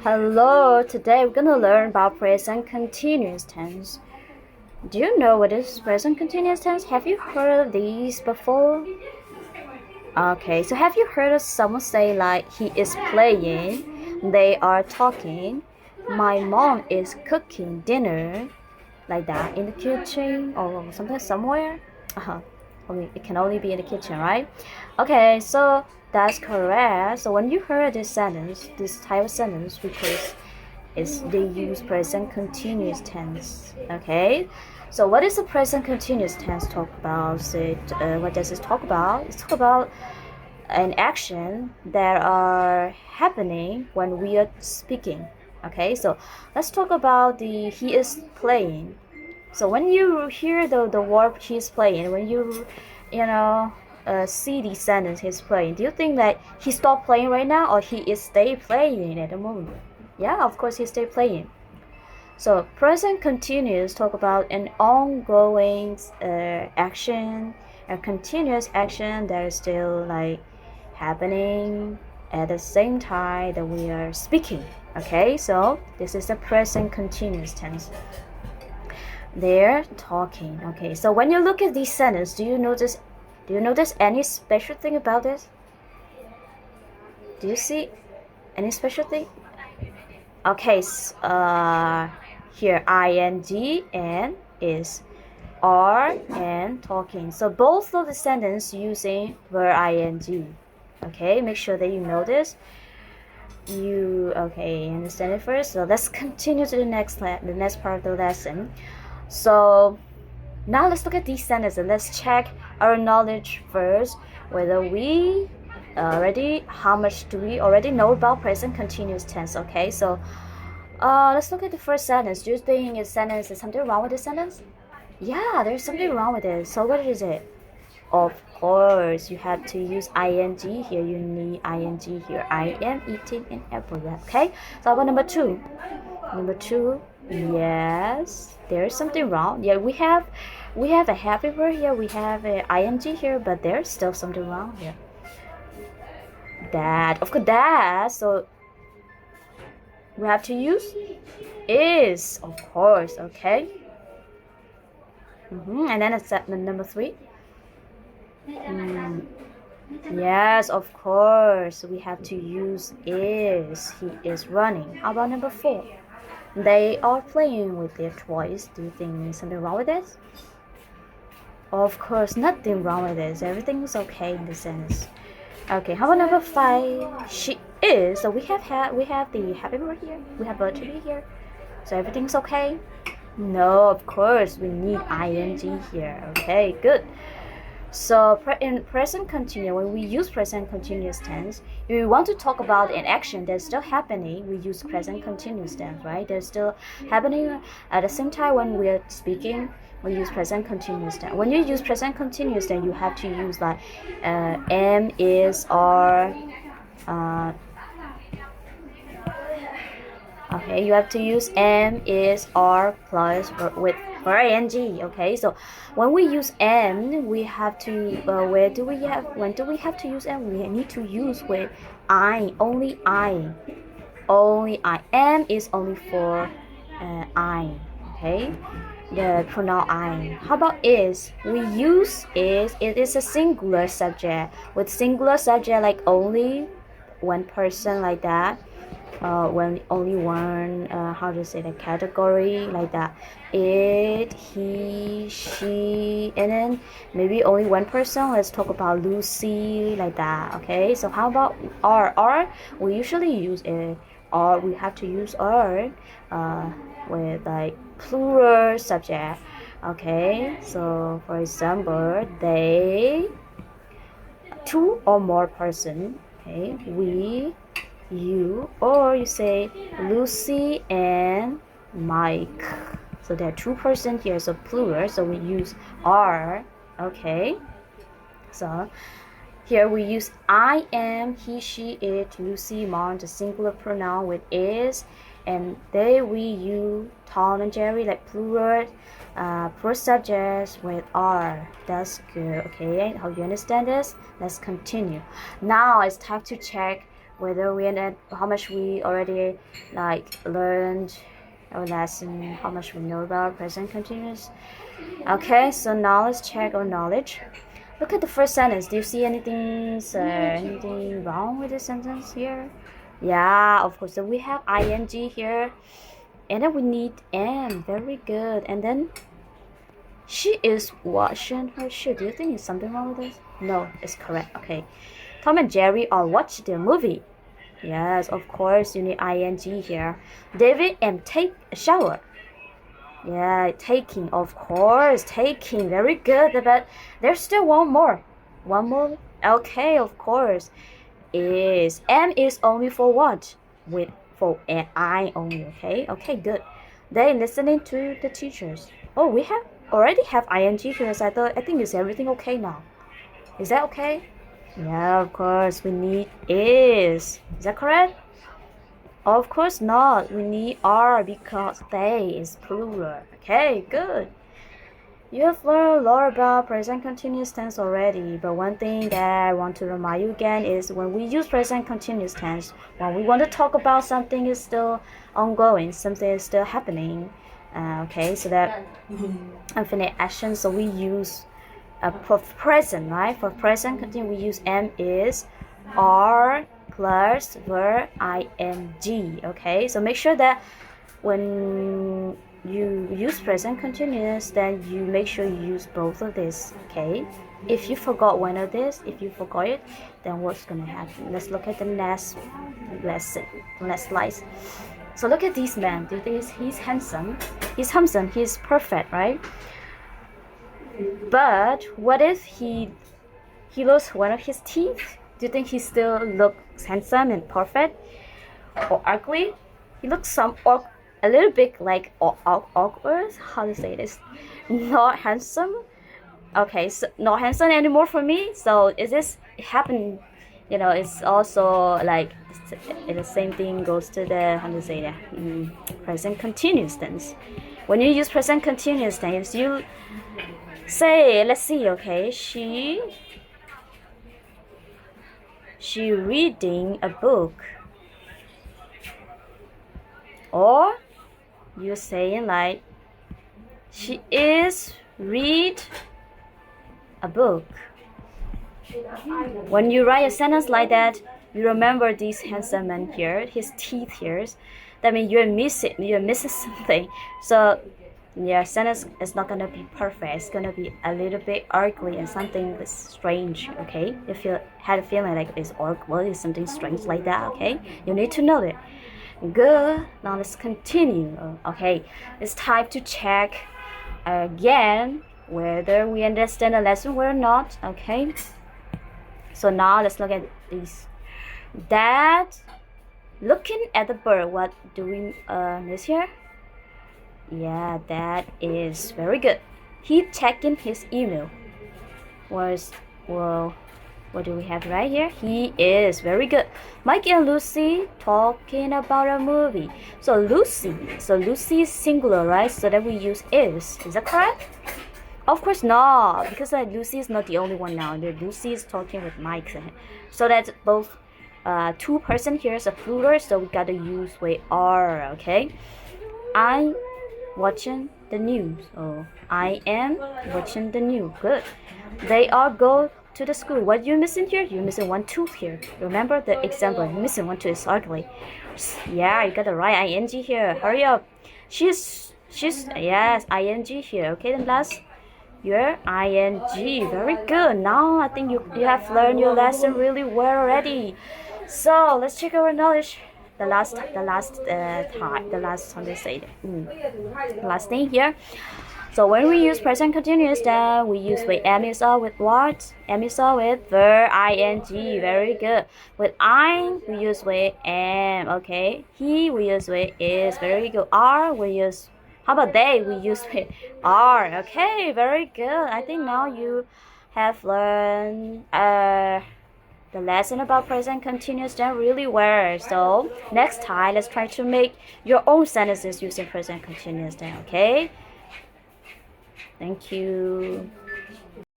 Hello, today we're gonna learn about present continuous tense. Do you know what is present continuous tense? Have you heard of these before? Okay, so have you heard of someone say like he is playing, they are talking, my mom is cooking dinner, like that in the kitchen or something somewhere? It can only be in the kitchen, right? Okay, so that's correct. So when you heard this sentence, this type of sentence, because they use present continuous tense. Okay, so what is the present continuous tense talk about? What does it talk about? It's talk about an action that are happening when we are speaking. Okay, so let's talk about the he is playing. So when you hear the word he's playing, when you know see the sentence he's playing, do you think that he stopped playing right now or he is stay playing at the moment? Yeah, of course he stay playing. So present continuous talk about an ongoing action, a continuous action that is still like happening at the same time that we are speaking. Okay, so this is the present continuous tense. They're talking. Okay, so when you look at these sentences, do you notice any special thing about this? Do you see any special thing? Okay, here ing and is are and talking. So both of the sentences using verb ing. Okay, make sure that you know this. You understand it first. So let's continue to the next part of the lesson. So now let's look at these sentences and let's check our knowledge first, whether we how much do we already know about present continuous tense. Okay, so let's look at the first sentence. Do you think this sentence is something wrong with this sentence? Yeah, there's something wrong with it. So what is it? Of course, you have to use ing here. You need ing here. I am eating an apple. Okay. So about number two. Number two, yes, there's something wrong. Yeah, we have a happy verb here. We have a ing here, but there's still something wrong here. That, of course, that. So we have to use is, of course. Okay. And then it's number three. Yes, of course, we have to use is. He is running. How about number four? They are playing with their toys. Do you think something wrong with this? Of course, nothing wrong with this. Everything's okay in this sense. Okay, how about number five? She is. So we have the happy word here. We have verb to be here. So everything's okay? No, of course, we need ing here. Okay, good. So in present continuous, when we use present continuous tense, if we want to talk about an action that's still happening, we use present continuous tense, right? They're still happening at the same time when we're speaking. We use present continuous tense. When you use present continuous tense, you have to use like am, is, are. Okay, you have to use am, is, are plus with ing. Okay, so when we use am, we have to when do we have to use am? We need to use with only I. Am is only for I. Okay, the pronoun I. How about is? We use is. It is a singular subject. With singular subject like only one person, like that. When only one how to say the category, like that, it, he, she, and then maybe only one person. Let's talk about Lucy, like that. Okay, so how about are? We usually use it, or we have to use are with like plural subject. Okay, so for example, they, two or more person. Okay, we, you, or you say Lucy and Mike. So there are two persons here, so plural, so we use are. Okay, so here we use I am, he, she, it, Lucy, Mom, the singular pronoun with is, and they, we, you, Tom and Jerry, like plural subjects with are. That's good. Okay, how you understand this? Let's continue. Now it's time to check whether we ended, how much we already like learned our lesson, how much we know about present continuous. Okay, so now let's check our knowledge. Look at the first sentence. Do you see anything wrong with the sentence here? Yeah, of course. So we have ing here, and then we need am. Very good. And then she is washing her shoe. Do you think there's something wrong with this? No, it's correct. Okay. Tom and Jerry are watching the movie. Yes, of course. You need ing here. David and take a shower. Yeah, taking, of course, taking. Very good. But there's still one more. One more. Okay, of course. Is M is only for what? With for an I only. Okay. Okay, good. They listening to the teachers. Oh, we have already have ing here. So I think is everything okay now? Is that okay? Yeah, of course. We need is. Is that correct? Of course not. We need are because they is plural. Okay, good. You have learned a lot about present continuous tense already, but one thing that I want to remind you again is when we use present continuous tense, when we want to talk about something is still ongoing, something is still happening. Okay, so that infinite action. So we use for present, right? For present continuous, we use am is, are plus verb ing. Okay, so make sure that when you use present continuous, then you make sure you use both of this. Okay, if you forgot one of this, if you forgot it, then what's gonna happen? Let's look at the next lesson, next slide. So look at this man. Do you think he's handsome? He's handsome. He's perfect, right? But what if he lost one of his teeth? Do you think he still looks handsome and perfect, or ugly? He looks a little bit like awkward. How to say this? Not handsome. Okay, so not handsome anymore for me. So is this happen? You know, it's also like the same thing goes to the, how to say that, present continuous tense. When you use present continuous tense, you say, let's see. Okay, she reading a book, or you're saying like she is read a book. When you write a sentence like that, you remember this handsome man here, his teeth here. That means you're missing something. So your sentence is not gonna be perfect. It's gonna be a little bit ugly and something that's strange. Okay, if you had a feeling like it's awkward, it's something strange like that. Okay, you need to know it. Good. Now let's continue. Okay, it's time to check again whether we understand the lesson or not. Okay, so now let's look at this. Dad looking at the bird. What do we miss here? Yeah, that is very good. He checking his email. What do we have right here? He is very good. Mike and Lucy talking about a movie. So Lucy is singular, right? So that we use is. Is that correct? Of course not, because Lucy is not the only one now. Lucy is talking with Mike. So that's both two person here is a plural, so we gotta use we are. Okay, I'm watching the news. Oh, I am watching the news. Good. They all go to the school. What you missing here? You're missing one tooth here. Remember the example. You're missing one tooth is ugly. Yeah, you got the right ing here. Hurry up. She's yes, ing here. Okay, then last your ing. Very good. Now I think you have learned your lesson really well already. So let's check our knowledge. The last thing here. So when we use present continuous, then we use with am is all with what? Am is all with verb ing. Very good. With I we use with am. Okay. He we use with is. Very good. Are we use. How about they? We use with are. Okay. Very good. I think now you have learned the lesson about present continuous tense really well. So next time, let's try to make your own sentences using present continuous tense. Okay. Thank you.